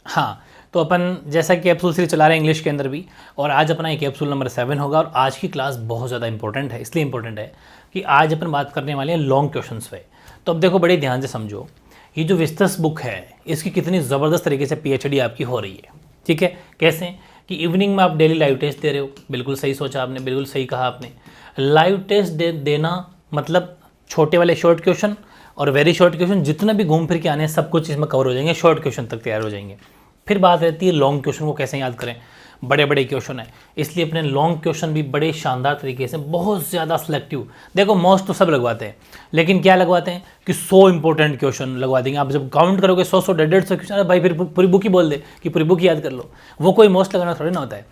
हाँ, तो अपन जैसा कि कैप्सूल सीरीज चला रहे हैं इंग्लिश के अंदर भी, और आज अपना ये कैप्सूल नंबर 7 होगा। और आज की क्लास बहुत ज़्यादा इंपॉर्टेंट है, इसलिए इंपॉर्टेंट है कि आज अपन बात करने वाले हैं लॉन्ग क्वेश्चंस पे। तो अब देखो बड़े ध्यान से समझो, ये जो विस्तृत बुक है इसकी कितनी ज़बरदस्त तरीके से पीएचडी आपकी हो रही है। ठीक है, कैसे कि इवनिंग में आप डेली लाइव टेस्ट दे रहे हो, बिल्कुल सही सोचा आपने, बिल्कुल सही कहा आपने। लाइव टेस्ट देना मतलब छोटे वाले शॉर्ट क्वेश्चन और वेरी शॉर्ट क्वेश्चन जितना भी घूम फिर के आने हैं सब कुछ इसमें कवर हो जाएंगे, शॉर्ट क्वेश्चन तक तैयार हो जाएंगे। फिर बात रहती है लॉन्ग क्वेश्चन को कैसे याद करें, बड़े बड़े क्वेश्चन है, इसलिए अपने लॉन्ग क्वेश्चन भी बड़े शानदार तरीके से बहुत ज़्यादा सिलेक्टिव, देखो मोस्ट तो सब लगवाते हैं, लेकिन क्या लगवाते हैं कि 100 इंपॉर्टेंट क्वेश्चन लगवा देंगे। आप जब काउंट करोगे 100 150 क्वेश्चन, अरे भाई फिर पूरी बुक ही बोल दे कि पूरी बुक याद कर लो, वो कोई मोस्ट लगाना थोड़ी ना होता है।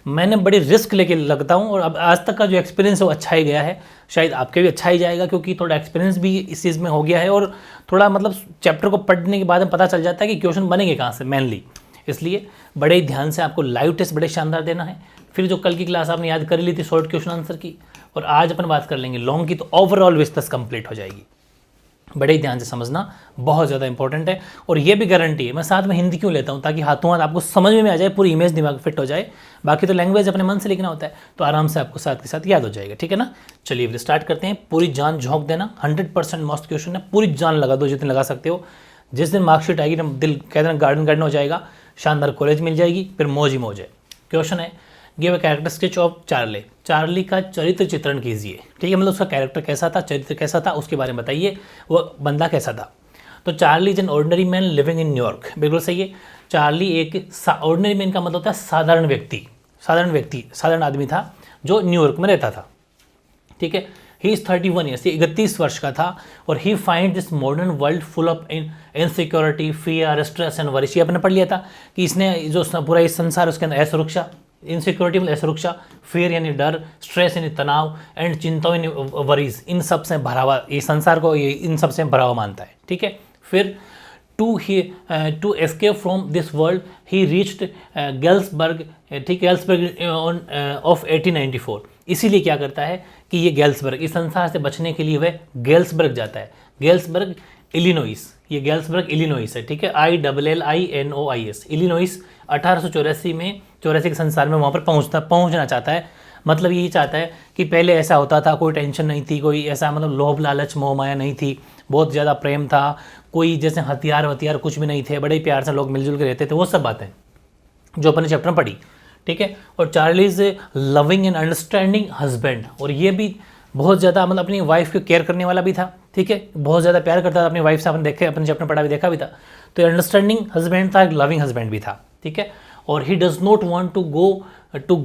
मैंने बड़ी रिस्क लेके लगता हूँ, और अब आज तक का जो एक्सपीरियंस है वो अच्छा ही गया है, शायद आपके भी अच्छा ही जाएगा, क्योंकि थोड़ा एक्सपीरियंस भी इस चीज़ में हो गया है, और थोड़ा मतलब चैप्टर को पढ़ने के बाद में पता चल जाता है कि क्वेश्चन बनेंगे कहाँ से मेनली। इसलिए बड़े ही ध्यान से आपको लाइव टेस्ट बड़े शानदार देना है। फिर जो कल की क्लास आपने याद कर ली थी शॉर्ट क्वेश्चन आंसर की, और आज अपन बात कर लेंगे लॉन्ग की, तो ओवरऑल विस्तृत कंप्लीट हो जाएगी। बड़े ही ध्यान से समझना, बहुत ज़्यादा इंपॉर्टेंट है। और ये भी गारंटी है, मैं साथ में हिंदी क्यों लेता हूँ, ताकि हाथों हाथ आपको समझ में आ जाए, पूरी इमेज दिमाग फिट हो जाए। बाकी तो लैंग्वेज अपने मन से लिखना होता है, तो आराम से आपको साथ के साथ याद हो जाएगा। ठीक है ना, चलिए फिर स्टार्ट करते हैं। पूरी जान झोंक देना, 100% मस्त क्वेश्चन है, पूरी जान लगा दो जितनी लगा सकते हो। जिस दिन मार्कशीट आएगी ना, दिल कहते हैं गार्डन गार्डन हो जाएगा, शानदार कॉलेज मिल जाएगी, फिर मौज ही मौज है। क्वेश्चन है, give a character sketch of Charlie. Charlie का चरित्र चित्रण कीजिए। ठीक है, मतलब उसका कैरेक्टर कैसा था, चरित्र कैसा था, उसके बारे में बताइए, वो बंदा कैसा था। तो Charlie is an ordinary man living in New York, बिल्कुल सही है। चार्ली एक ऑर्डिनरी मैन का मतलब होता है साधारण व्यक्ति, साधारण आदमी था जो न्यूयॉर्क में रहता था। ठीक है, ही इज 31 ईयर्स, 31 वर्ष का था। और he find this modern world full of insecurity, fear, stress and worries. ये आपने पढ़ लिया था कि इसने जो पूरा इस संसार उसके अंदर असुरक्षा, इनसिक्योरिटी मतलब असुरक्षा, फियर यानी डर, स्ट्रेस यानी तनाव, एंड चिंता यानी वरीज, इन सब से भरा हुआ ये संसार को, ये इन सब से भरा हुआ मानता है। ठीक है, फिर to escape from this world he reached Galesburg. ठीक, गेल्सबर्ग ऑफ 1894। इसीलिए क्या करता है कि ये गेल्सबर्ग, इस संसार से बचने के लिए वह गेल्सबर्ग जाता है। गेल्सबर्ग इलिनोइस, ये गेल्सबर्ग इलिनोइस है। ठीक है, ILLINOIS, इलिनोइस। 1884 में, 84 के संसार में वहाँ पर पहुँचना चाहता है। मतलब यही चाहता है कि पहले ऐसा होता था, कोई टेंशन नहीं थी, कोई ऐसा मतलब लोभ लालच मोह माया नहीं थी, बहुत ज़्यादा प्रेम था, कोई जैसे हथियार कुछ भी नहीं थे, बड़े प्यार से लोग मिलजुल के रहते थे, वो सब बातें जो अपने चैप्टर में पढ़ी। ठीक है, और Charlie is loving and understanding husband, और ये भी बहुत ज़्यादा मतलब अपनी वाइफ को केयर करने वाला भी था। ठीक है, बहुत ज़्यादा प्यार करता था अपनी वाइफ से, अपन देखे अपने चैप्टर पढ़ा भी देखा भी था। तो अंडरस्टैंडिंग हस्बैंड था, एक लविंग हस्बैंड भी था। ठीक है, और he does not want to go to,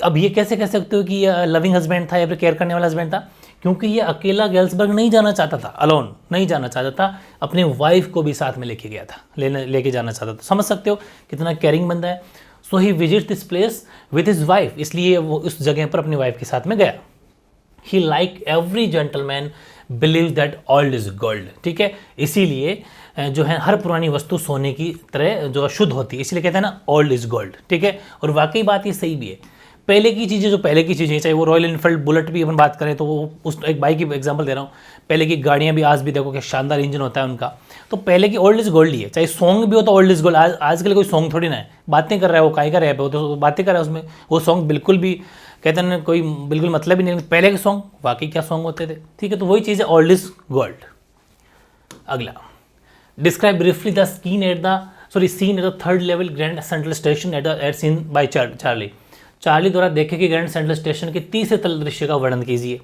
अब ये कैसे कह सकते हो कि ये लविंग हस्बैंड था या फिर केयर करने वाला हस्बैंड था, क्योंकि ये अकेला गेल्सबर्ग नहीं जाना चाहता था, अलोन नहीं जाना चाहता था, अपने वाइफ को भी साथ में लेके गया था, लेके जाना चाहता था। समझ सकते हो कितना केयरिंग बंदा है। So he visit this place with his wife, इसलिए वो उस जगह पर अपनी वाइफ के साथ में गया। He like every gentleman believe that old is gold. ठीक है, इसीलिए जो है हर पुरानी वस्तु सोने की तरह जो शुद्ध होती है, इसलिए कहते हैं ना ओल्ड इज गोल्ड। ठीक है, और वाकई बात ये सही भी है। पहले की चीज़ें जो पहले की चीज़ें, चाहे वो रॉयल इनफील्ड बुलेट भी अपन बात करें, तो वो उस एक बाइक की एग्जांपल दे रहा हूँ, पहले की गाड़ियाँ भी आज भी देखो कि शानदार इंजन होता है उनका, तो पहले की ओल्ड इज गोल्ड ही है। चाहे सॉन्ग भी हो तो ओल्ड इज गोल्ड, आजकल कोई सॉन्ग थोड़ी ना है, बातें कर रहा है वो, काहे का रैप है वो, तो बातें कर रहा है उसमें, वो सॉन्ग बिल्कुल भी कहते हैं ना कोई बिल्कुल मतलब ही नहीं। पहले के सॉन्ग वाकई क्या सॉन्ग होते थे। ठीक है, तो वही चीज़ है ओल्ड इज गोल्ड। अगला, describe briefly the scene at the third level Grand Central Station as seen by Charlie. Charlie द्वारा देखे गए ग्रैंड सेंट्रल स्टेशन के तीसरे तल दृश्य का वर्णन कीजिए।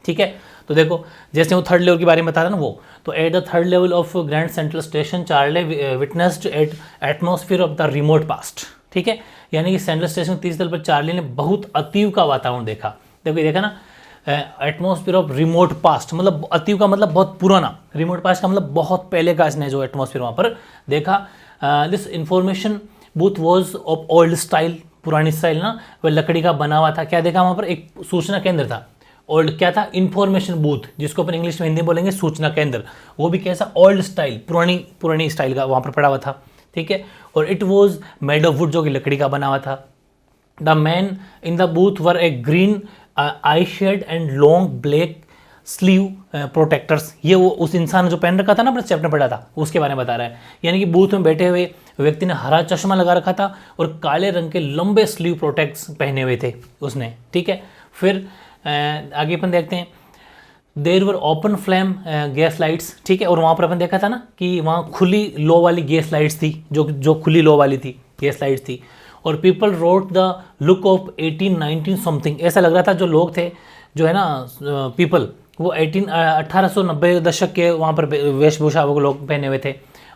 ठीक है, तो देखो जैसे वो थर्ड लेवल के बारे में बता रहा ना वो, तो at the third level of Grand Central Station Charlie witnessed an atmosphere of the remote past. ठीक है, यानी कि सेंट्रल स्टेशन के तीसरे तल पर चार्ली ने बहुत अतीव का वातावरण देखा। देखो ये देखा ना, एटमॉस्फेयर ऑफ रिमोट पास्ट, मतलब अतीव का मतलब बहुत पुराना, रिमोट पास्ट का मतलब बहुत पहले का इसने जो एटमॉस्फेयर वहाँ पर देखा। This information booth was of old style, पुरानी स्टाइल ना, वह लकड़ी का बना हुआ था। क्या देखा वहाँ पर, एक सूचना केंद्र था। ओल्ड क्या था, इंफॉर्मेशन बूथ, जिसको अपन इंग्लिश में हिंदी बोलेंगे सूचना केंद्र, वो भी कैसा ओल्ड स्टाइल, पुरानी स्टाइल का वहाँ पर पड़ा हुआ था। ठीक है, और it was made of wood, जो कि लकड़ी का बना हुआ था। The man in the booth wore a green eye shade and long black sleeve protectors. ये वो उस इंसान जो पहन रखा था ना, अपने चैप्टर पढ़ा था, उसके बारे में बता रहा है। यानी कि बूथ में बैठे हुए व्यक्ति ने हरा चश्मा लगा रखा था और काले रंग के लंबे स्लीव प्रोटेक्ट्स पहने हुए थे उसने, ठीक है। फिर आगे अपन देखते हैं, there were open flame gas lights, ठीक है। और वहाँ पर अपन देखा था ना कि वहाँ खुली लो वाली गैस लाइट्स थी, जो खुली लो वाली थी गैस लाइट्स थी। और people wrote the look of 1819 something, ऐसा लग रहा था जो लोग थे, जो है ना पीपल, वो 1890 दशक के वहाँ पर वेशभूषा वो लोग पहने हुए थे।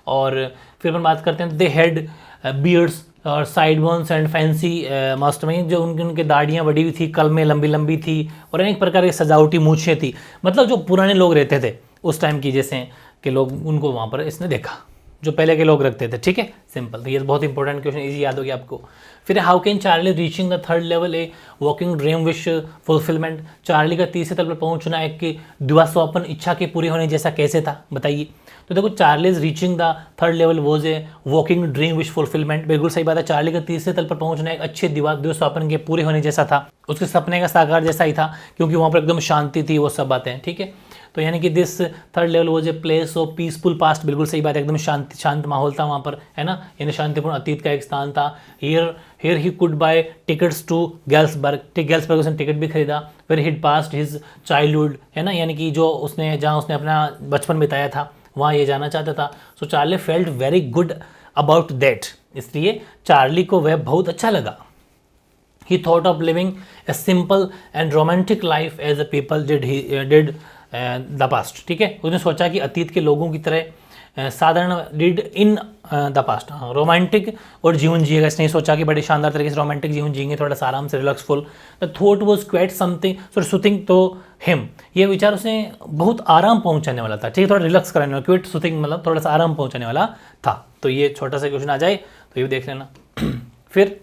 और फिर अपन बात करते हैं, दे हैड बियर्ड्स और side Burns and fancy master में, जो उनके दाढ़ियाँ बड़ी हुई थी, कलमें लंबी लंबी थी और अनेक प्रकार की सजावटी मूछें थी। मतलब जो पुराने लोग रहते थे उस टाइम की, जैसे कि लोग, उनको वहाँ पर इसने देखा, जो पहले के लोग रखते थे, ठीक है। सिंपल, तो ये बहुत इंपॉर्टेंट क्वेश्चन, इजी याद हो गया आपको। फिर how can Charlie reaching the third level A walking dream wish fulfilment, Charlie का तीसरे तल पर पहुंचना एक दिवास्वप्न इच्छा के पूरे होने जैसा कैसे था, बताइए। तो देखो, Charlie's reaching the third level was a walking dream wish fulfilment, बिल्कुल सही बात है। चार्ली का तीसरे तल पर पहुंचना एक अच्छे दिवास्वप्न के पूरे होने जैसा था, उसके सपने का साकार जैसा ही था, क्योंकि वहाँ पर एकदम शांति थी, वो सब बातें, ठीक है। तो यानी कि this third level was a place of peaceful past, बिल्कुल सही बात है, एकदम शांत माहौल था वहाँ पर, है ना, यानी शांतिपूर्ण अतीत का एक स्थान था। Here he could buy tickets to Galesburg उसने टिकट भी खरीदा। फिर हिड पास्ट हिज चाइल्डहुड, है ना, यानी कि जो उसने, जहाँ उसने अपना बचपन बिताया था, वहाँ ये जाना चाहता था। So Charlie felt very good about that, इसलिए चार्ली को वह बहुत अच्छा लगा। He thought of living a simple and romantic life as the people did the past, ठीक है। उसने सोचा कि अतीत के लोगों की तरह साधारण did in the past, romantic और जीवन जिएगा। इसने सोचा कि बड़े शानदार तरीके से रोमांटिक जीवन जिएंगे, थोड़ा सा आराम से, relaxful. The thought was quite something sorry soothing to him, ये विचार उसे बहुत आराम पहुंचाने वाला था, ठीक है, थोड़ा रिलैक्स कराने वाला, क्विट सूथिंग मतलब थोड़ा सा आराम पहुंचाने वाला था। तो ये छोटा सा क्वेश्चन आ जाए तो ये देख लेना। फिर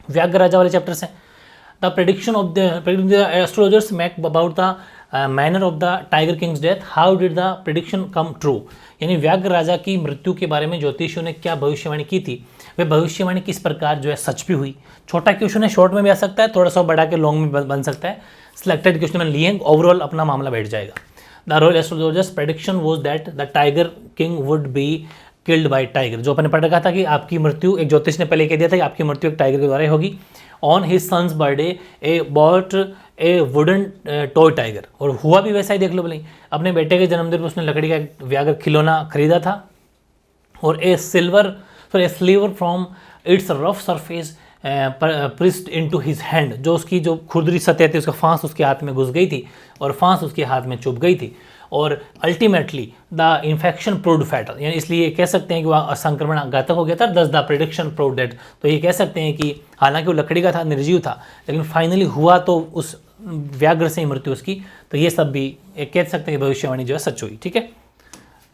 व्याघ्र राजा वाले चैप्टर से, the prediction of the astrologers make about the manner of the tiger Kings death, how did the prediction come true, यानी व्याघ्र राजा की मृत्यु के बारे में ज्योतिषियों ने क्या भविष्यवाणी की थी, वह भविष्यवाणी किस प्रकार जो है सच भी हुई। छोटा क्वेश्चन है, शॉर्ट में भी आ सकता है, थोड़ा सा बढ़ा के लॉन्ग में बन सकता है। सिलेक्टेड क्वेश्चन में लिए, ओवरऑल अपना मामला बैठ जाएगा। The royal astrologers prediction was that the tiger king would be killed by Tiger, जो अपने पढ़ रखा था कि आपकी मृत्यु, एक ज्योतिष ने पहले कह दिया था कि आपकी मृत्यु एक टाइगर के द्वारा होगी। On his son's birthday he bought a wooden toy tiger, और हुआ भी वैसा ही, देख लो भले, अपने बेटे के जन्मदिन पर उसने लकड़ी का एक व्याघ्र खिलौना खरीदा था। और a sliver from its rough surface pressed into his hand, जो उसकी जो खुरदरी सतह थी उसका फांस उसके हाथ में घुस गई थी और फांस उसके हाथ में चुभ गई थी। और ultimately the infection proved fatal, यानी इसलिए कह सकते हैं कि वह संक्रमण घातक हो गया था। दस द प्रेडिक्शन प्रूव्ड दैट, तो ये कह सकते हैं कि हालांकि वो लकड़ी का था, निर्जीव था, लेकिन फाइनली हुआ तो उस व्याघ्र से ही मृत्यु उसकी। तो ये सब भी एक कह सकते हैं कि भविष्यवाणी जो है सच हुई, ठीक है।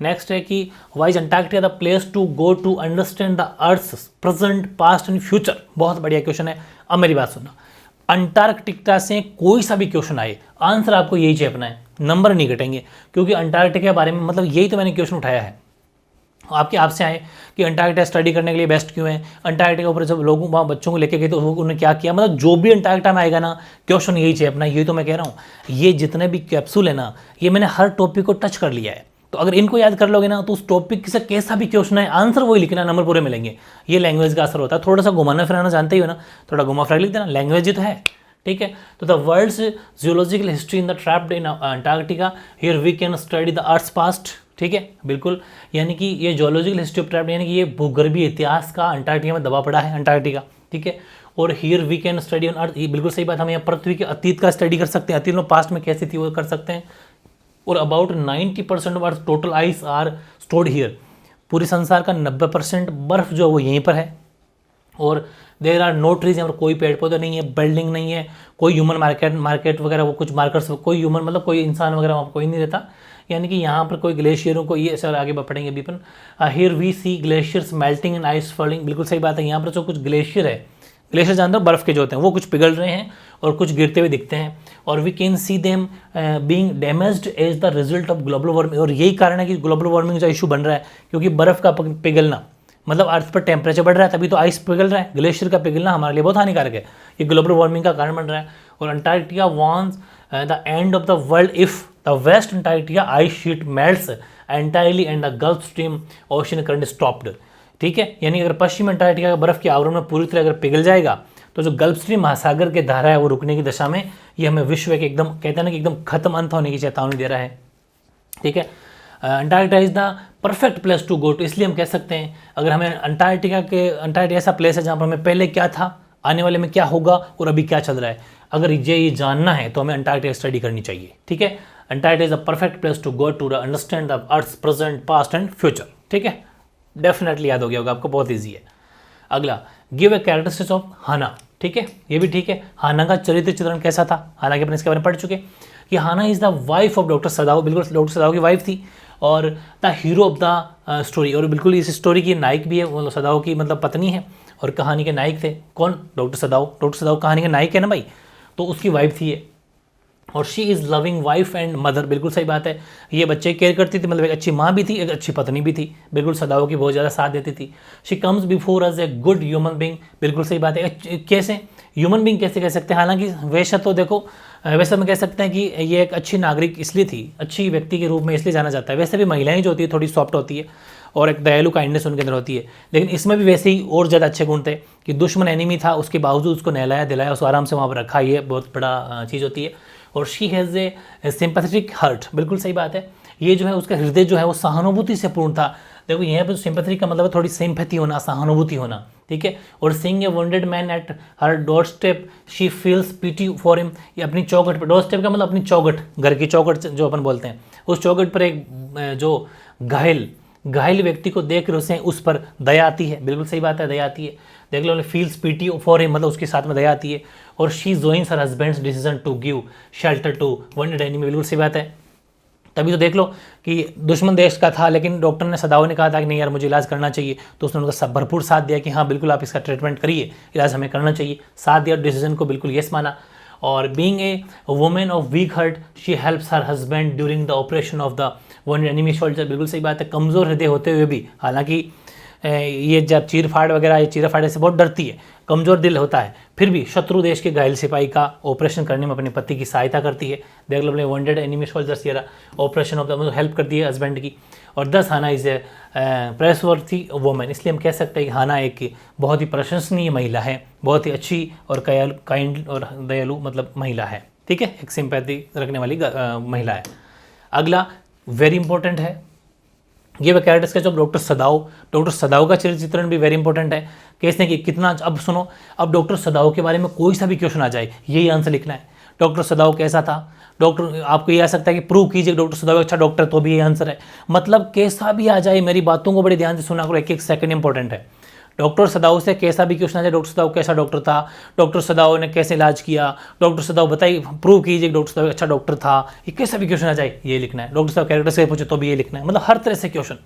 नेक्स्ट है कि why is Antarctica the place to go to understand the earth's present past and future, बहुत बढ़िया क्वेश्चन है। अब मेरी बात सुनना, अंटार्कटिका से कोई सा भी क्वेश्चन आए, आंसर आपको यही चेपना है, नंबर नहीं घटेंगे, क्योंकि अंटार्कटिका के बारे में, मतलब यही तो मैंने क्वेश्चन उठाया है। आपसे आए कि अंटार्कटिका स्टडी करने के लिए बेस्ट क्यों है, अंटार्कटिका ऊपर जब लोगों वहाँ बच्चों को लेके गए तो उन्होंने क्या किया, मतलब जो भी अंटार्कटिका में आएगा ना क्वेश्चन यही चेपना, यही तो मैं कह रहा हूँ। ये जितने भी कैप्सूल है ना, ये मैंने हर टॉपिक को टच कर लिया है, तो अगर इनको याद कर लोगे ना तो उस टॉपिक से कैसा भी क्वेश्चन है आंसर वही लिखना, नंबर पूरे मिलेंगे। ये लैंग्वेज का असर होता है, थोड़ा सा घुमाना फिराना जानते ही हो ना, थोड़ा घुमा फिरा लिख देना, लैंग्वेज ही तो है, ठीक है। तो the world's geological history in the trapped in Antarctica, here we can study the earth's past, ठीक है, बिल्कुल। यानी कि ये जियोलॉजिकल हिस्ट्री ऑफ ट्रैप्ड, यानी कि ये भूगर्भीय इतिहास का अंटार्कटिका में दबा पड़ा है अंटार्कटिका, ठीक है। और here we can study on earth, ये बिल्कुल सही बात, हम यहाँ पृथ्वी के अतीत का स्टडी कर सकते हैं, अतीत में पास्ट में कैसी थी वो कर सकते हैं। और about 90% of earth total ice are stored here, पूरे संसार का 90% बर्फ जो है वो यहीं पर है। और देयर आर नो ट्रीज, यहाँ पर कोई पेड़ पौधे नहीं है, बिल्डिंग नहीं है, कोई ह्यूमन मार्केट वगैरह, वो कुछ मार्कर्स, कोई ह्यूमन मतलब कोई इंसान वगैरह वहाँ पर कोई नहीं रहता। यानी कि यहाँ पर कोई ग्लेशियरों को, ये सर आगे पढ़ेंगे अभी अपन। Here we see glaciers melting and ice falling, बिल्कुल सही बात है। यहाँ पर जो कुछ ग्लेशियर है, ग्लेशियर जानते हो बर्फ़ के जो होते हैं, वो कुछ पिघल रहे हैं और कुछ गिरते हुए दिखते हैं। और we can see them being damaged as the result of global warming, और यही कारण है कि ग्लोबल वार्मिंग का इशू बन रहा है, क्योंकि बर्फ़ का पिघलना, मतलब अर्थ पर टेम्परेचर बढ़ रहा है तभी तो आइस पिघल रहा है। ग्लेशियर का पिघलना हमारे लिए बहुत हानिकारक है, ये ग्लोबल वार्मिंग का कारण बन रहा है। और Antarctica once the end of the world if the west Antarctica ice sheet melts entirely and the gulf stream ocean current stopped, ठीक है, यानी अगर पश्चिम अंटार्कटिका का बर्फ के आवरण में पूरी तरह अगर पिघल जाएगा तो जो गल्फ स्ट्रीम महासागर के धारा है वो रुकने की दशा में ये हमें विश्व के एकदम कहते हैं ना कि एकदम खत्म अंत होने की चेतावनी दे रहा है। ठीक है, Antarctica is the perfect place to go to, इसलिए हम कह सकते हैं अगर हमें अंटार्कटिका ऐसा प्लेस है जहाँ पर हमें पहले क्या था, आने वाले में क्या होगा और अभी क्या चल रहा है, अगर ये जानना है तो हमें अंटार्कटिका स्टडी करनी चाहिए। ठीक है, Antarctica is the perfect place to go to understand the earth present past and future. ठीक है, डेफिनेटली याद हो गया होगा आपको, बहुत ईजी है। अगला, गिव ए कैरेक्टरिस्टिक्स ऑफ हाना। ठीक है, ये भी ठीक है। हाना का चरित्र चित्रण कैसा था, हालांकि अपन इसके बारे में पढ़ चुके कि Hana is the wife of doctor Sadao, बिल्कुल डॉक्टर सदाओ की वाइफ थी और the hero of the story, और बिल्कुल इस स्टोरी की नायक भी है, मतलब सदाओ की मतलब पत्नी है और कहानी के नायक थे कौन, डॉक्टर सदाओ कहानी के नायक है ना भाई, तो उसकी वाइफ थी ये। और she is loving wife and mother, बिल्कुल सही बात है, ये बच्चे केयर करती थी, मतलब एक अच्छी माँ भी थी, एक अच्छी पत्नी भी थी, बिल्कुल सदाओ की बहुत ज़्यादा साथ देती थी। She comes before us A good human being, बिल्कुल सही बात है। कैसे ह्यूमन बींग कैसे कह सकते हैं, हालांकि वैसे तो देखो वैसे हम कह सकते हैं कि ये एक अच्छी नागरिक इसलिए थी, अच्छी व्यक्ति के रूप में इसलिए जाना जाता है। वैसे भी महिलाएं जो होती है थोड़ी सॉफ्ट होती है और एक दयालु काइंडनेस उनके अंदर होती है, लेकिन इसमें भी वैसे ही और ज़्यादा अच्छे गुण थे कि दुश्मन एनिमी था, उसके बावजूद उसको नहलाया दिलाया, उसको आराम से वहाँ पर रखा, ये बहुत बड़ा चीज़ होती है। और she has a sympathetic heart, बिल्कुल सही बात है, ये जो है उसका हृदय जो है वो सहानुभूति से पूर्ण था। देखो यहाँ पर सिंपैथी का मतलब है थोड़ी सिंपैथी होना, सहानुभूति होना। ठीक है, और seeing a wounded man at her door step she feels pity for him, ये अपनी चौखट पर, डोर स्टेप का मतलब अपनी चौखट, घर की चौखट जो अपन बोलते हैं, उस चौखट पर एक जो घायल व्यक्ति को देख कर उसे उस पर दया आती है, बिल्कुल सही बात है, दया आती है। देख लो, फील्स पीटी फॉर हिम मतलब उसके साथ में दया आती है। और she joins her husband's decision to give shelter to wounded enemy, बिल्कुल सही बात है। तभी तो देख लो कि दुश्मन देश का था, लेकिन डॉक्टर ने सदाओ ने कहा था कि नहीं यार मुझे इलाज करना चाहिए, तो उसने उनका सब भरपूर साथ दिया कि हाँ बिल्कुल आप इसका ट्रीटमेंट करिए, इलाज हमें करना चाहिए, साथ दिया, डिसीजन को बिल्कुल यस माना। और being a women of week heart she helps her husband during the operation of the wounded enemy soldier, बिल्कुल सही बात है। कमज़ोर हृदय होते हुए भी, हालांकि ये जब चीरफाड़ वगैरह, ये चीरफाड़े से बहुत डरती है, कमज़ोर दिल होता है, फिर भी शत्रु देश के घायल सिपाही का ऑपरेशन करने में अपने पति की सहायता करती है। देख लो अपने वॉन्टेड एनिमी सोल्जर्स ये ऑपरेशन ऑफ द हेल्प करती है हस्बैंड की। और 10 हाना इज़ ए प्रेसवर्थी वोमेन, इसलिए हम कह सकते हैं कि हाना एक बहुत ही प्रशंसनीय महिला है, बहुत ही अच्छी और काइंड और दयालु मतलब महिला है। ठीक है, एक सिंपैथी रखने वाली महिला है। अगला वेरी इंपॉर्टेंट है, ये कैरेक्टर्स का जो डॉक्टर सदाओ का चरित्र चित्रण भी वेरी इंपॉर्टेंट है। कैसे कि कितना, अब सुनो, अब डॉक्टर सदाओ के बारे में कोई सा भी क्वेश्चन आ जाए यही आंसर लिखना है। डॉक्टर सदाओ कैसा था, डॉक्टर आपको ये आ सकता है कि प्रूव कीजिए डॉक्टर सदाओ अच्छा डॉक्टर, तो भी ये आंसर है। मतलब कैसा भी आ जाए, मेरी बातों को बड़े ध्यान से सुना करो, एक एक सेकंड इंपॉर्टेंट है। डॉक्टर सदाओ से कैसा भी क्वेश्चन आ जाए, डॉक्टर सदाओ कैसा डॉक्टर था, डॉक्टर सदाओ ने कैसे इलाज किया, डॉक्टर सदाओ बताइए, प्रूव कीजिए डॉक्टर सदाओ अच्छा डॉक्टर था, ये कैसा भी क्वेश्चन आ जाए ये लिखना है। डॉक्टर सदाओ कैरेक्टर से पूछे तो भी ये लिखना है, मतलब हर तरह से क्वेश्चन।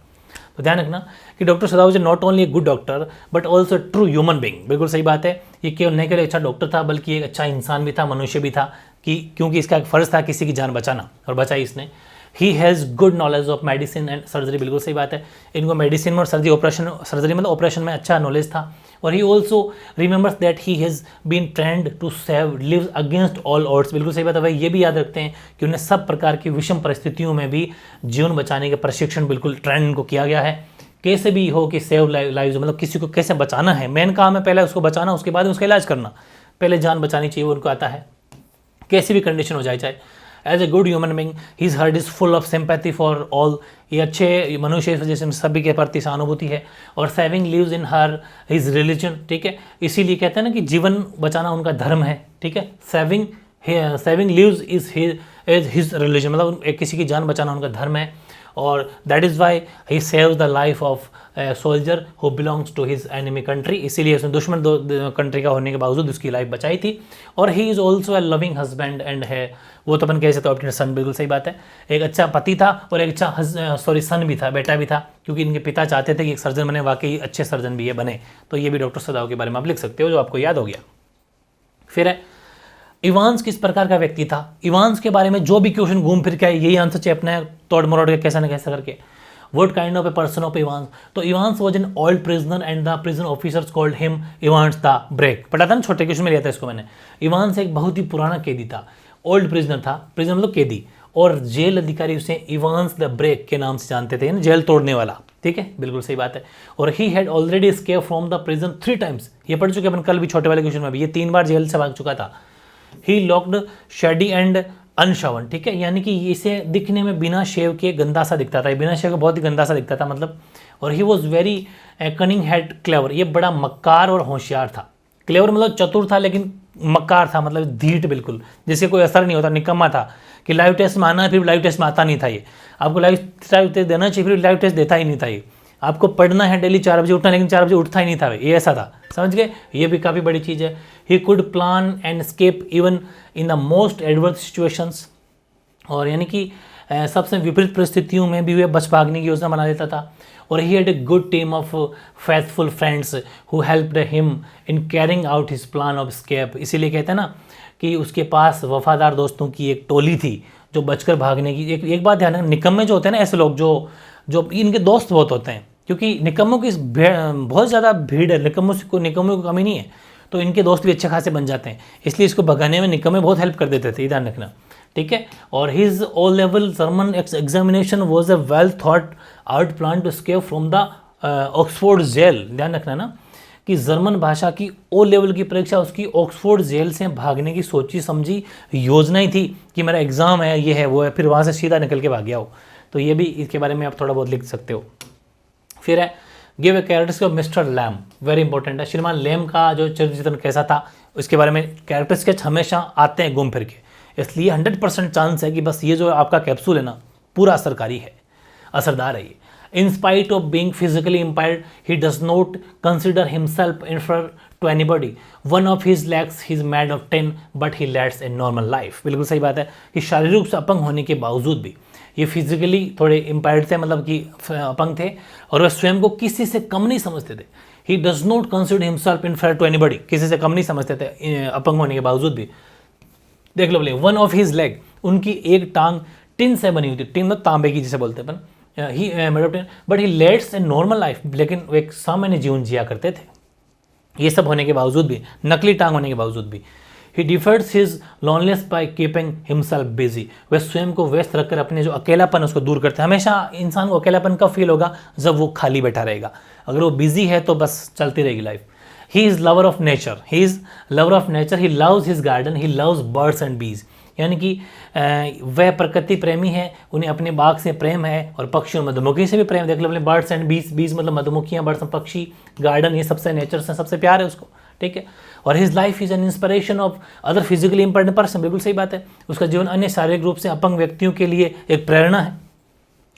तो ध्यान रखना कि doctor Sadao is not only a good doctor but also true human being, बिल्कुल सही बात है। ये केवल नहीं केवल अच्छा डॉक्टर था बल्कि एक अच्छा इंसान भी था, मनुष्य भी था, कि क्योंकि इसका एक फ़र्ज़ था किसी की जान बचाना और बचाई इसने। He has good knowledge of medicine and surgery, बिल्कुल सही बात है, इनको मेडिसिन में और सर्जरी मतलब ऑपरेशन में अच्छा नॉलेज था। और he also remembers that he has been trained to save lives against all odds, बिल्कुल सही बात है भाई। ये भी याद रखते हैं कि उन्हें सब प्रकार की विषम परिस्थितियों में भी जीवन बचाने के प्रशिक्षण बिल्कुल ट्रेंड को किया गया है। कैसे भी हो कि सेव लाइव्स मतलब किसी को कैसे बचाना है, मेन काम है पहले उसको बचाना, उसके बाद उसका इलाज करना, पहले जान बचानी चाहिए, वो उनको आता है कैसी भी कंडीशन हो जाए। चाहे as a good human being his heart is full of sympathy for all, ये अच्छे मनुष्य इस वजह से सभी के प्रति सहानुभूति है। और saving lives in her his religion, ठीक है, इसीलिए कहते हैं ना कि जीवन बचाना उनका धर्म है। ठीक है, saving lives is his religion, मतलब किसी की जान बचाना उनका धर्म है। और that is why he save the life of soldier who belongs to his enemy country, इसीलिए उसने दुश्मन कंट्री का होने के बावजूद उसकी लाइफ बचाई थी। और he is also a loving husband and है, वो तो अपन कह सकते हैं सन, बिल्कुल सही बात है, एक अच्छा पति था और एक अच्छा सन भी था, बेटा भी था, क्योंकि इनके पिता चाहते थे कि एक सर्जन बने, वाकई अच्छे सर्जन भी ये बने। तो ये भी डॉक्टर सदाओ के बारे में आप लिख सकते हो जो आपको याद हो गया। फिर है इवांस किस प्रकार का व्यक्ति था, इवांस के बारे में जो भी क्वेश्चन घूम फिर के यही आंसर चाहिए अपने तोड़ मरोड़ के कैसा न कैसा करके। What kind of a person of Evans? तो Evans was an old prisoner and the prison officers called him Evans the Break। पता था ना, छोटे क्वेश्चन में लिया था इसको मैंने। Evans एक बहुत ही पुराना कैदी था, ओल्ड प्रिजनर था, प्रिजनर मतलब कैदी, और जेल अधिकारी उसे इवांस द ब्रेक के नाम से जानते थे, जेल तोड़ने वाला। ठीक है, बिल्कुल सही बात है। और he had already escape from the prison 3 times, ये पढ़ चुके अपन कल भी छोटे वाले क्वेश्चन में भी, ये 3 बार जेल से भाग चुका था। ही लॉक्ड शेडी एंड अनशवन, ठीक है, यानी कि इसे दिखने में बिना शेव के गंदा सा दिखता था, बिना शेव के बहुत ही गंदा सा दिखता था मतलब। और he was very cunning had clever, ये बड़ा मक्कार और होशियार था। क्लेवर मतलब चतुर था, लेकिन मक्कार था मतलब धीट बिल्कुल, जिससे कोई असर नहीं होता, निकम्मा था कि लाइव टेस्ट में आना फिर लाइव टेस्ट में आता नहीं था। ये आपको लाइव टेस्ट देना चाहिए फिर लाइव टेस्ट देता ही नहीं था। ये आपको पढ़ना है डेली 4 बजे उठना, लेकिन 4 बजे उठता ही नहीं था ये ऐसा था, समझ गए। ये भी काफ़ी बड़ी चीज़ है। He could plan and escape even in the most adverse situations, और यानी कि सबसे विपरीत परिस्थितियों में भी वे बच भागने की योजना बना देता था। और he had a good team of faithful friends who helped him in carrying out his plan of escape, इसीलिए कहते हैं ना कि उसके पास वफादार दोस्तों की एक टोली थी जो बचकर भागने की। एक बात ध्यान रखना, निकम्मे जो होते हैं ना ऐसे लोग जो इनके दोस्त बहुत होते हैं, क्योंकि निकम्मों की बहुत ज़्यादा भीड़ है, निकम्मों को कमी नहीं है, तो इनके दोस्त भी अच्छे खासे बन जाते हैं, इसलिए इसको भगाने में निकम्मे बहुत हेल्प कर देते थे, ध्यान रखना, ठीक है। और his O level German examination was a well thought out plan to escape from the Oxford jail, ध्यान रखना ना कि जर्मन भाषा की ओ लेवल की परीक्षा उसकी ऑक्सफोर्ड जेल से भागने की सोची समझी योजना ही थी कि मेरा एग्जाम है, ये है वो है, फिर वहाँ से सीधा निकल के भाग गया हो। तो ये भी इसके बारे में आप थोड़ा बहुत लिख सकते हो। फिर है give a characters of Mister Lamb, very important है। श्रीमान लैम का जो चरित्र चित्रण कैसा था उसके बारे में कैरेक्टर स्केच हमेशा आते हैं घूम फिर के, इसलिए 100% चांस है कि बस ये जो आपका कैप्सूल है ना पूरा असरकारी है, असरदार है ये। In spite of being physically impaired, he does not consider himself inferior to anybody. One of his legs is made of tin, but he leads a normal life. बिल्कुल सही बात है कि शारीरिक रूप से अपंग होने के बावजूद भी ये फिजिकली थोड़े इम्पायर्ड थे, मतलब कि अपंग थे, और वह स्वयं को किसी से कम नहीं समझते थे। He does not consider himself inferior to anybody. किसी से कम नहीं समझते थे अपंग होने के बावजूद भी। देख लो बोले वन ऑफ हिज लेग, उनकी एक टांग टिन से बनी हुई थी, टिन मतलब तांबे की जिसे बोलते हैं अपन, he but he leads a normal life, लेकिन वो एक सामान्य जीवन जिया करते थे। ये सब होने के बावजूद भी, नकली टांग होने के बावजूद भी। He defers his loneliness by keeping himself busy, वह स्वयं को व्यस्त रखकर अपने जो अकेलापन उसको दूर करते हैं। हमेशा इंसान को अकेलापन कब फील होगा, जब वो खाली बैठा रहेगा। अगर वो बिजी है तो बस चलती रहेगी life. He is lover of nature, he is lover of nature, he loves his garden, he loves birds and बीज, यानी कि वह प्रकृति प्रेमी है, उन्हें अपने बाग से प्रेम है, और पक्षी और मधुमक्खी से भी प्रेम। देख लो अपने बर्ड्स एंड बीज, बीज मतलब मधुमक्खियाँ, बर्ड्स पक्षी, गार्डन, ये सबसे नेचर से सबसे प्यार है उसको, ठीक है। और his life is an inspiration of other physically important person, बिल्कुल सही बात है। उसका जीवन अन्य शारीरिक रूप से अपंग व्यक्तियों के लिए एक प्रेरणा है।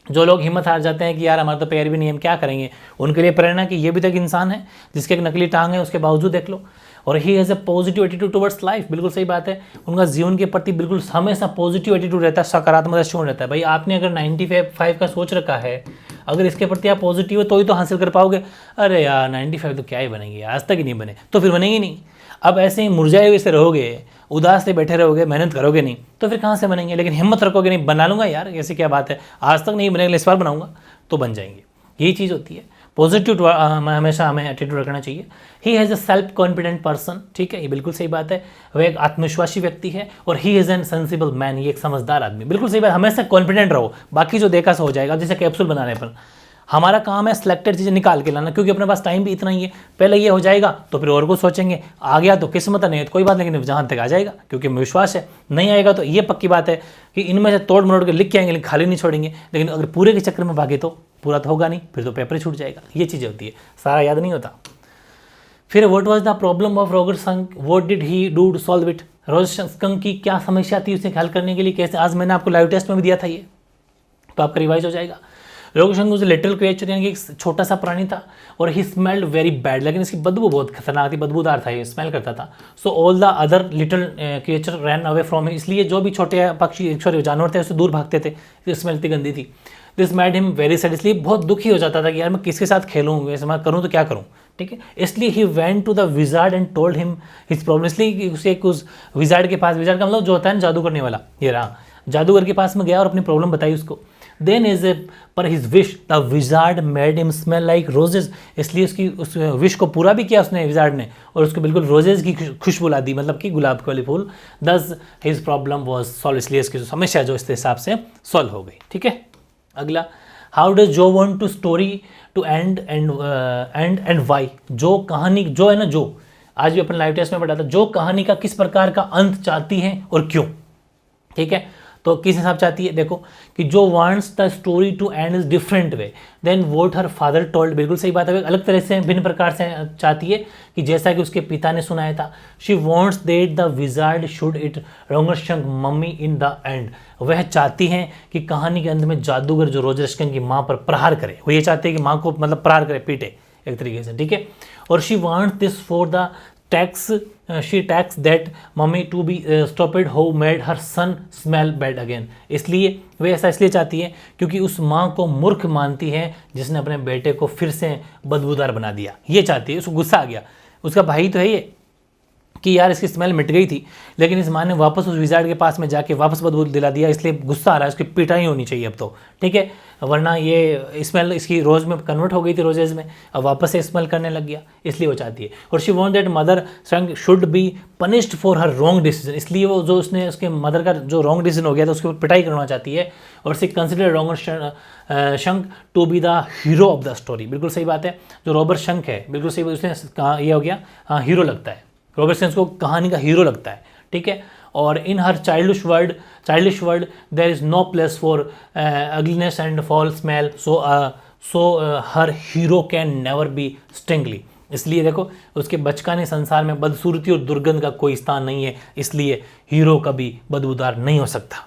जो लोग हिम्मत हार जाते हैं कि यार हमारा तो पैर भी नहीं, हम क्या करेंगे, उनके लिए प्रेरणा कि ये भी तक इंसान है जिसके एक नकली टांग है, उसके बावजूद देख लो। और he has a positive attitude towards life, बिल्कुल सही बात है। उनका जीवन के प्रति बिल्कुल हमेशा पॉजिटिव एटीट्यूड रहता है, सकारात्मक दृष्टिकोण रहता है। भाई आपने अगर 95 का सोच रखा है, अगर इसके प्रति आप पॉजिटिव हो तो ही तो हासिल कर पाओगे। अरे यार 95 तो क्या ही बनेंगे, आज तक ही नहीं बने तो फिर बनेंगे नहीं। अब ऐसे ही मुरझाए हुए से रहोगे, उदास से बैठे रहोगे, मेहनत करोगे नहीं तो फिर कहाँ से बनेंगे। लेकिन हिम्मत रखोगे नहीं, बना लूँगा यार, ऐसी क्या बात है, आज तक नहीं बनेगा इस बार बनाऊँगा, तो बन जाएंगे। यही चीज़ होती है। पॉजिटिव हमेशा हमें एटीट्यूड रखना चाहिए। He has a self confident person, ठीक है, ये बिल्कुल सही बात है। वह एक आत्मविश्वासी व्यक्ति है। और he is an sensible man, ये एक समझदार आदमी, बिल्कुल सही बात। हमेशा कॉन्फिडेंट रहो, बाकी जो देखा सो हो जाएगा। जैसे कैप्सूल बनाने पर हमारा काम है सिलेक्टेड चीज़ें निकाल के लाना, क्योंकि अपने पास टाइम भी इतना ही है। पहले ये हो जाएगा तो फिर और कुछ सोचेंगे, आ गया तो किस्मत नहीं है तो कोई बात, लेकिन जहाँ तक आ जाएगा, क्योंकि हमें विश्वास है। नहीं आएगा तो ये पक्की बात है कि इनमें से तोड़ मरोड़ के लिख के आएंगे, लेकिन खाली नहीं छोड़ेंगे। लेकिन अगर पूरे के चक्कर में भागे तो पूरा तो होगा नहीं, फिर तो पेपर ही छूट जाएगा। ये चीज़ें होती है, सारा याद नहीं होता। फिर what was the problem of Roger Skunk, what did he do to solve it, Roger Skunk की क्या समस्या थी उसे हल करने के लिए, कैसे। आज मैंने आपको लाइव टेस्ट में भी दिया था ये, तो आपका रिवाइज हो जाएगा। Roger skunk was a little creature, यानी कि एक छोटा सा प्राणी था। और ही स्मेल्ड वेरी बैड, लेकिन इसकी बदबू बहुत खतरनाक थी, बदबूदार था, ये स्मेल करता था। So all the other little creature ran away from him, इसलिए जो भी छोटे पक्षी सॉरी जानवर थे उससे दूर भागते थे, स्मेल इतनी गंदी थी। This made him very sad, इसलिए बहुत दुखी हो जाता था कि यार मैं किसके साथ खेलूँ, ऐसे मैं करूँ तो क्या करूँ, ठीक है। इसलिए he went to the wizard and told him his problem, इसलिए उसे उस विजार्ड के पास, विजार्ड का मतलब जो होता है ना जादू करने वाला, ये रहा, जादूगर के पास में गया और अपनी प्रॉब्लम बताई उसको। देन इज ए पर his wish the wizard made him smell like roses, इसलिए उसकी उस विश को पूरा भी किया उसने विजार्ड ने, और उसको बिल्कुल रोजेज की खुशबू ला दी, मतलब कि गुलाब के वाले फूल। दस हिज प्रॉब्लम वॉज सॉल्व, इसलिए इसकी जो समस्या जो इस हिसाब से सॉल्व हो गई, ठीक है। अगला, how does Jo want to story to end वाई, जो कहानी जो है ना, जो आज भी अपन लाइव टेस्ट में पढ़ा था, जो कहानी का किस प्रकार का अंत चाहती है और क्यों। ठीक है, तो किस हिसाब चाहती है, देखो कि Jo wants the story to end is different way than what her father told, बिल्कुल सही बात है, अलग तरह से भिन्न प्रकार से चाहती है कि जैसा कि उसके पिता ने सुनाया था। She wants that the wizard should hit Roger Skunk mommy in the end, वह चाहती हैं कि कहानी के अंत में जादूगर जो रोजरशंक की माँ पर प्रहार करे, वो ये चाहते हैं कि माँ को मतलब प्रहार करे, पीटे एक तरीके से। ठीक है, और she wants this for the tax she tax that mommy to be stupid who made her son smell bad again, इसलिए वे ऐसा इसलिए चाहती है क्योंकि उस माँ को मूर्ख मानती है जिसने अपने बेटे को फिर से बदबूदार बना दिया, ये चाहती है। उसको गुस्सा आ गया, उसका भाई तो है ये कि यार इसकी स्मेल मिट गई थी, लेकिन इस माँ ने वापस उस विजार्ड के पास में जाके वापस बदबू दिला दिया, इसलिए गुस्सा आ रहा है, उसकी पिटाई होनी चाहिए अब तो। ठीक है, वरना ये स्मेल इसकी रोज़ में कन्वर्ट हो गई थी, रोजेज में, अब वापस से स्मेल करने लग गया, इसलिए वो चाहती है। और she want that mother शंक should be punished for her wrong decision, इसलिए वो जो उसने उसके मदर का जो रॉन्ग डिसीजन हो गया था उसके ऊपर पिटाई करना चाहती है। और she consider Robert Shunk to be the hero of the story, बिल्कुल सही बात है, जो रॉबर्ट शंक है बिल्कुल सही, उसने कहा ये हो गया, हाँ हीरो लगता है, रॉबर्ट शंक को कहानी का हीरो लगता है। ठीक है, और in her childish world there is no place for ugliness and foul smell, so her hero can never be stinky, इसलिए देखो उसके बचकाने संसार में बदसूरती और दुर्गंध का कोई स्थान नहीं है, इसलिए हीरो कभी बदबूदार नहीं हो सकता।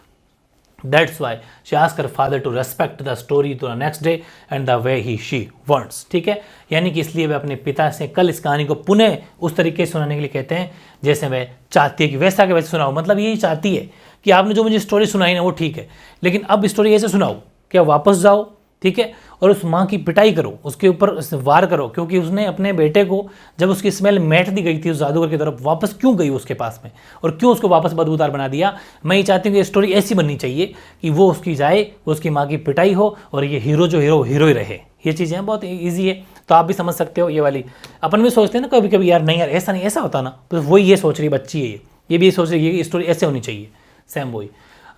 That's why she asked her father to respect the story to the next day and the way she wants। ठीक है, यानी कि इसलिए वे अपने पिता से कल इस कहानी को पुनः उस तरीके से सुनाने के लिए कहते हैं जैसे वह चाहती है कि वैसा के वैसे सुनाओ, मतलब यही चाहती है कि आपने जो मुझे स्टोरी सुनाई ना वो ठीक है, लेकिन अब स्टोरी ऐसे सुनाओ कि आप वापस जाओ, ठीक है, और उस माँ की पिटाई करो, उसके ऊपर वार करो, क्योंकि उसने अपने बेटे को जब उसकी स्मेल मैट दी गई थी उस जादूगर की तरफ, वापस क्यों गई उसके पास में और क्यों उसको वापस बदबूदार बना दिया। मैं ये चाहती हूँ कि स्टोरी ऐसी बननी चाहिए कि वो उसकी जाए, उसकी माँ की पिटाई हो और ये हीरो जो हीरो ही रहे। ये चीज़ें बहुत ईजी है, तो आप भी समझ सकते हो ये वाली। अपन भी सोचते हैं ना कभी कभी यार नहीं यार ऐसा नहीं, ऐसा होता ना, तो वही ये सोच रही बच्ची है, ये भी सोच रही है कि स्टोरी ऐसे होनी चाहिए, सेम वही।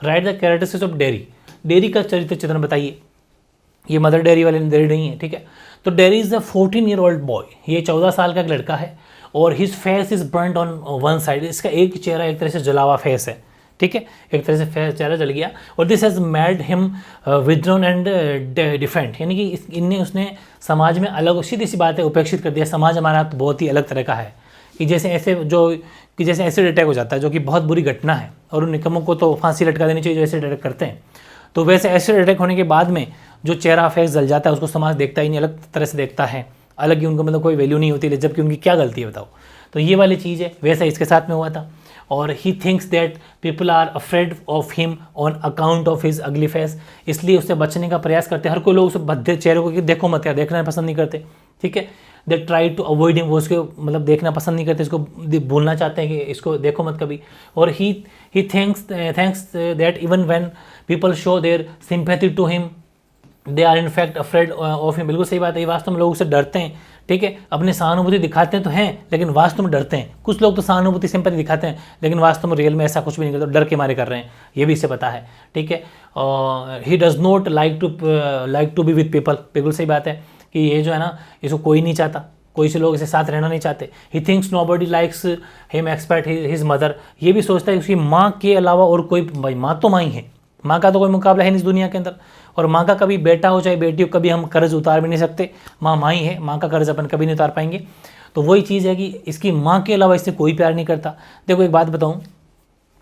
Right the characteristics of dairy, dairy का चरित्र चित्रण बताइए। ये मदर डेयरी वाले डेयरी नहीं है, ठीक है। तो dairy is a 14-year-old boy, ये 14 साल का एक लड़का है और his face is burned on one side, इसका एक चेहरा एक तरह से जला हुआ फेस है, ठीक है, एक तरह से चेहरा जल गया। और this has made him withdrawn and defect, यानी कि इनने उसने समाज में अलग, सीधी सी बात है, उपेक्षित कर दिया। समाज हमारा तो बहुत ही अलग तरह का है कि जैसे एसिड अटैक हो जाता है जो कि बहुत बुरी घटना है और उन निकमों को तो फांसी लटका देनी चाहिए जो एसिड अटैक करते हैं। तो वैसे एसिड अटैक होने के बाद में जो चेहरा फेस जल जाता है उसको समाज देखता ही नहीं, अलग तरह से देखता है, अलग ही उनको मतलब कोई वैल्यू नहीं होती, जबकि उनकी क्या गलती है बताओ। तो ये वाली चीज़ है, वैसा इसके साथ में हुआ था। और he thinks that people are afraid of him on account of his ugly face, इसलिए उससे बचने का प्रयास करते हैं। हर कोई लोग उस भद्दे चेहरे को देखो मत यार, देखना पसंद नहीं करते, ठीक है। They try to avoid him, वो उसको मतलब देखना पसंद नहीं करते, इसको भूलना चाहते हैं कि इसको देखो मत कभी। और he thinks that even when people show their sympathy to him they are in fact afraid of him, बिल्कुल सही बात है, ये वास्तव में लोग उससे डरते हैं, ठीक है। अपने सहानुभूति दिखाते हैं तो हैं लेकिन वास्तव में डरते हैं। कुछ लोग तो सहानुभूति सिंपैथी दिखाते हैं लेकिन वास्तव में रियल में ऐसा कुछ भी नहीं करते, डर के मारे कर रहे हैं, ये भी इसे पता है, ठीक है। He does not like to be with people, बिल्कुल सही बात है कि ये जो है ना इसको कोई नहीं चाहता, कोई से लोग इसके साथ रहना नहीं चाहते। He thinks nobody likes him expect his mother, ये भी सोचता है उसकी माँ के अलावा और कोई, भाई माँ तो माँ ही है, माँ का तो कोई मुकाबला है नहीं इस दुनिया के अंदर। और माँ का कभी बेटा हो चाहे बेटी हो कभी हम कर्ज उतार भी नहीं सकते, माँ माँ ही है, माँ का कर्ज अपन कभी नहीं उतार पाएंगे। तो वही चीज़ है कि इसकी माँ के अलावा इससे कोई प्यार नहीं करता। देखो एक बात बताऊँ,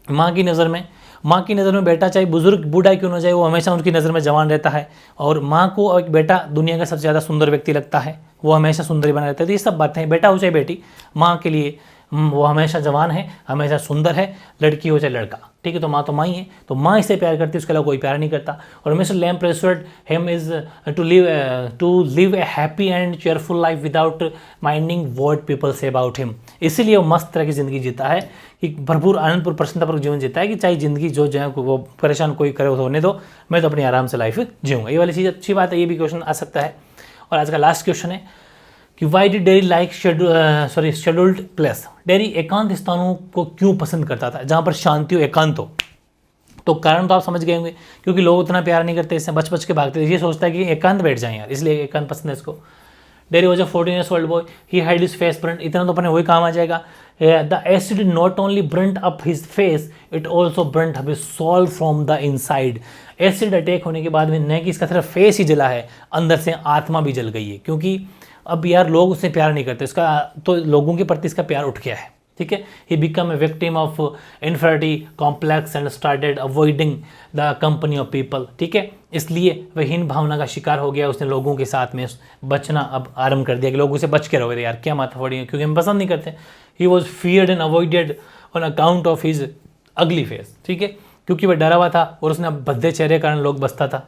माँ की नज़र में बेटा चाहे बुजुर्ग बूढ़ा क्यों ना जाए वो हमेशा उनकी नज़र में जवान रहता है। और माँ को एक बेटा दुनिया का सबसे ज़्यादा सुंदर व्यक्ति लगता है, वो हमेशा सुंदर ही बना रहता है। तो ये सब बातें हैं, बेटा हो चाहे बेटी, माँ के लिए वो हमेशा जवान है, हमेशा सुंदर है, लड़की हो चाहे लड़का, ठीक है। तो माँ ही है, तो माँ इससे प्यार करती है, उसके अलावा कोई प्यार नहीं करता। और mister Lamb preferred him is to live a happy and cheerful life without minding what people say about him, इसीलिए वो मस्त तरह की ज़िंदगी जीता है कि भरपूर आनंदपूर्ण प्रसन्नतापूर्वक जीवन जीता है कि चाहे ज़िंदगी जो है वो परेशान कोई करे होने दो, मैं तो अपनी आराम से लाइफ जीऊँगा। ये वाली चीज़ अच्छी बात है, ये भी क्वेश्चन आ सकता है। और आज का लास्ट क्वेश्चन है कि why did dairy like scheduled place, dairy एकांत स्थानों को क्यों पसंद करता था, जहाँ पर शांति हो, एकांत हो, तो कारण तो आप समझ गए होंगे, क्योंकि लोग उतना प्यार नहीं करते, इससे बच बच के भागते, ये सोचता है कि एकांत बैठ जाए यार, इसलिए एकांत पसंद है इसको। There was a 14 years old boy, he had his face burnt, इतना तो अपने वही काम आ जाएगा। The acid not only burnt up his face, it also burnt up his soul from the inside। Acid attack होने के बाद में न कि इसका सिर्फ फेस ही जला है, अंदर से आत्मा भी जल गई है, क्योंकि अब यार लोग उससे प्यार नहीं करते, इसका तो लोगों के प्रति इसका प्यार उठ गया है, ठीक है। He become a victim of inferiority complex and started avoiding the company of people, ठीक है। इसलिए वह हीन भावना का शिकार हो गया, उसने लोगों के साथ में बचना अब आरंभ कर दिया कि लोग उसे बच के रहोगे यार, क्या माथा फोड़ी है, क्योंकि हम पसंद नहीं करते। He was feared and avoided on account of his ugly face, ठीक है, क्योंकि वह डरा हुआ था और उसने भद्दे चेहरे के कारण लोग बचता था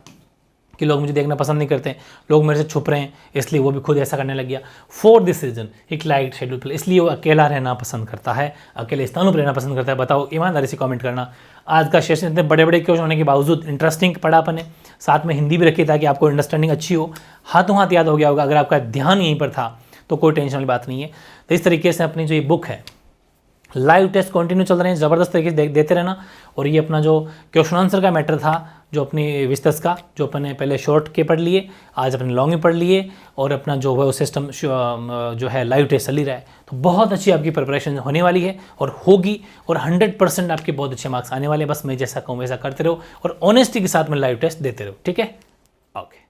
कि लोग मुझे देखना पसंद नहीं करते, लोग मेरे से छुप रहे हैं, इसलिए वो भी खुद ऐसा करने लग गया। फॉर दिस रीजन एक लाइट शेड्यूल प्ले, इसलिए वो अकेला रहना पसंद करता है, अकेले स्थानों पर रहना पसंद करता है। बताओ, ईमानदारी से कमेंट करना। आज का सेशन इतने बड़े बड़े क्वेश्चन होने के बावजूद इंटरेस्टिंग पढ़ा अपन ने, साथ में हिंदी भी रखी ताकि आपको अंडरस्टैंडिंग अच्छी हो, हाथों हाथ याद हो गया होगा। अगर आपका ध्यान यहीं पर था तो कोई टेंशन वाली बात नहीं है। तो इस तरीके से अपनी जो ये बुक है, लाइव टेस्ट कंटिन्यू चल रहे हैं, ज़बरदस्त तरीके से देते रहना। और ये अपना जो क्वेश्चन आंसर का मैटर था, जो अपनी विस्तस का, जो अपन ने पहले शॉर्ट के पढ़ लिए, आज अपने लॉन्ग में पढ़ लिए, और अपना जो है सिस्टम जो है लाइव टेस्ट चल ही रहा है, तो बहुत अच्छी आपकी प्रिपरेशन होने वाली है और होगी, और 100% आपके बहुत अच्छे मार्क्स आने वाले हैं। बस मैं जैसा कहूँ वैसा करते रहो और ऑनेस्टी के साथ में लाइव टेस्ट देते रहो, ठीक है। ओके।